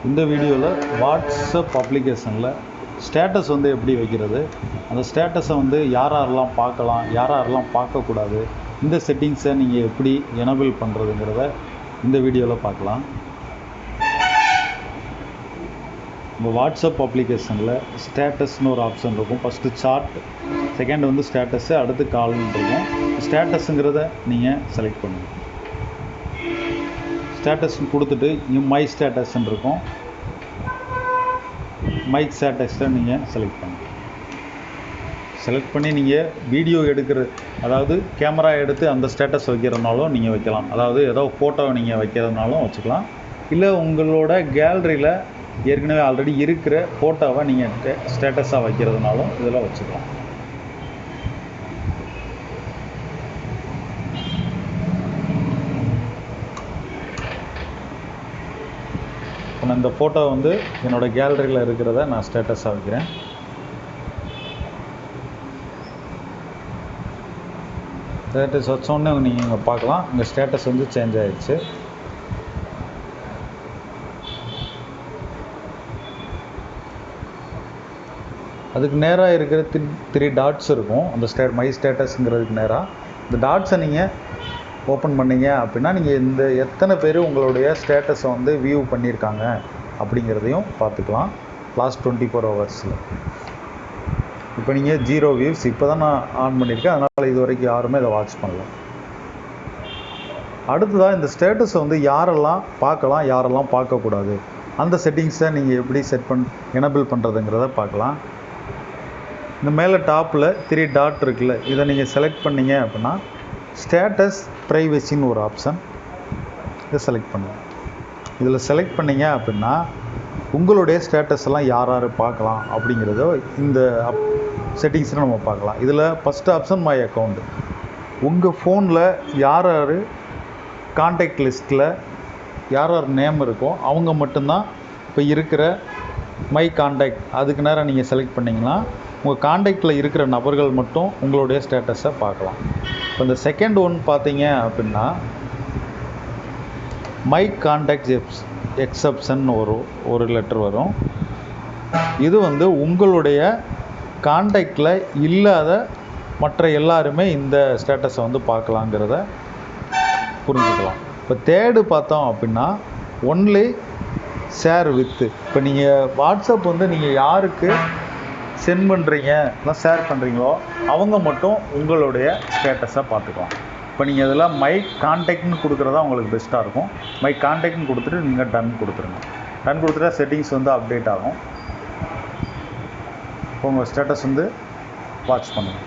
இந்த வீடியோவில் வாட்ஸ்அப் அப்ளிகேஷனில் ஸ்டேட்டஸ் வந்து எப்படி வைக்கிறது, அந்த ஸ்டேட்டஸை வந்து யாரெல்லாம் பார்க்கலாம், யாரெல்லாம் பார்க்கக்கூடாது, இந்த செட்டிங்ஸை நீங்கள் எப்படி எனபிள் பண்ணுறதுங்கிறத இந்த வீடியோவில் பார்க்கலாம். நம்ம வாட்ஸ்அப் அப்ளிகேஷனில் ஸ்டேட்டஸ்னு ஒரு ஆப்ஷன் இருக்கும். ஃபஸ்ட்டு சார்ட், செகண்ட் வந்து ஸ்டேட்டஸு, அடுத்து கால்னு இருக்கும். ஸ்டேட்டஸுங்கிறத நீங்கள் செலக்ட் பண்ணுங்கள். ஸ்டேட்டஸ் கொடுத்துட்டு மை ஸ்டேட்டஸ்ன்னு இருக்கும். மை ஸ்டேட்டஸை நீங்கள் செலக்ட் பண்ணுங்கள். செலக்ட் பண்ணி நீங்கள் வீடியோ எடுக்கிற, அதாவது கேமரா எடுத்து அந்த ஸ்டேட்டஸ் வைக்கிறதுனாலும் நீங்கள் வைக்கலாம். அதாவது ஏதோ ஃபோட்டோவை நீங்கள் வைக்கிறதுனாலும் வச்சுக்கலாம். இல்லை உங்களோட கேலரியில் ஏற்கனவே ஆல்ரெடி இருக்கிற ஃபோட்டோவை நீங்கள் ஸ்டேட்டஸாக வைக்கிறதுனாலும் இதில் வச்சுக்கலாம். நான் இந்த ஃபோட்டோ வந்து என்னோடய கேலரியில் இருக்கிறத நான் ஸ்டேட்டஸாக வைக்கிறேன். ஸ்டேட்டஸ் வச்சோடனே நீங்கள் இங்கே பார்க்கலாம், இங்கே ஸ்டேட்டஸ் வந்து சேஞ்ச் ஆகிடுச்சு. அதுக்கு நேராக இருக்கிற த்ரீ டாட்ஸ் இருக்கும். அந்த மை ஸ்டேட்டஸுங்கிறதுக்கு நேராக இந்த டாட்ஸை நீங்கள் ஓப்பன் பண்ணிங்க அப்படின்னா நீங்கள் இந்த எத்தனை பேர் உங்களுடைய ஸ்டேட்டஸை வந்து வியூ பண்ணியிருக்காங்க அப்படிங்கிறதையும் பார்த்துக்கலாம். லாஸ்ட் 24 ஹவர்ஸில் இப்போ நீங்கள் 0 வியூஸ் இப்போ தான் நான் ஆன் பண்ணியிருக்கேன். அதனால் இது வரைக்கும் யாருமே இதை வாட்ச் பண்ணல. அடுத்ததாக இந்த ஸ்டேட்டஸை வந்து யாரெல்லாம் பார்க்கலாம், யாரெல்லாம் பார்க்கக்கூடாது, அந்த செட்டிங்ஸை நீங்கள் எப்படி எனபிள் பண்ணுறதுங்கிறத பார்க்கலாம். இந்த மேலே டாப்பில் 3 டாட் இருக்குல்ல, இதை நீங்கள் செலக்ட் பண்ணிங்க அப்படின்னா ஸ்டேட்டஸ் ப்ரைவசின்னு ஒரு ஆப்ஷன், இதை செலக்ட் பண்ணுங்கள். இதில் செலக்ட் பண்ணிங்க அப்படின்னா உங்களுடைய ஸ்டேட்டஸ் எல்லாம் யார் யார் பார்க்கலாம் அப்படிங்கிறத இந்த செட்டிங்ஸில் நம்ம பார்க்கலாம். இதில் ஃபஸ்ட்டு ஆப்ஷன் மை அக்கௌண்ட். உங்கள் ஃபோனில் யார் யார் கான்டாக்ட் லிஸ்ட்டில் யார் யார் நேம் இருக்கோ அவங்க மட்டும்தான் இப்போ இருக்கிற மை கான்டாக்ட், அதுக்கு நேரம் நீங்கள் செலக்ட் பண்ணிங்கன்னா உங்கள் கான்டாக்டில் இருக்கிற நபர்கள் மட்டும் உங்களுடைய ஸ்டேட்டஸை பார்க்கலாம். இப்போ இந்த செகண்ட் ஒன் பார்த்தீங்க அப்படின்னா மை கான்டாக்ட் எக்ஸப்ஷன் ஒரு லெட்டர் வரும். இது வந்து உங்களுடைய கான்டாக்டில் இல்லாத மற்ற எல்லாருமே இந்த ஸ்டேட்டஸை வந்து பார்க்கலாங்கிறத புரிஞ்சுக்கலாம். இப்போ தேர்டு பார்த்தோம் அப்படின்னா ஒன்லி ஷேர் வித்து. இப்போ நீங்கள் வாட்ஸ்அப் வந்து நீங்கள் யாருக்கு சென்ட் பண்ணுறீங்க இல்லை ஷேர் பண்ணுறீங்களோ அவங்க மட்டும் உங்களுடைய ஸ்டேட்டஸை பார்த்துக்கலாம். இப்போ நீங்கள் இதில் மை கான்டாக்ட்னு கொடுக்குறதா உங்களுக்கு பெஸ்ட்டாக இருக்கும். மை கான்டாக்ட்னு கொடுத்துட்டு நீங்கள் டன் கொடுத்துருங்க. டன் கொடுத்துட்டா செட்டிங்ஸ் வந்து அப்டேட் ஆகும். இப்போ உங்கள் ஸ்டேட்டஸ் வந்து வாட்ச் பண்ணுங்கள்.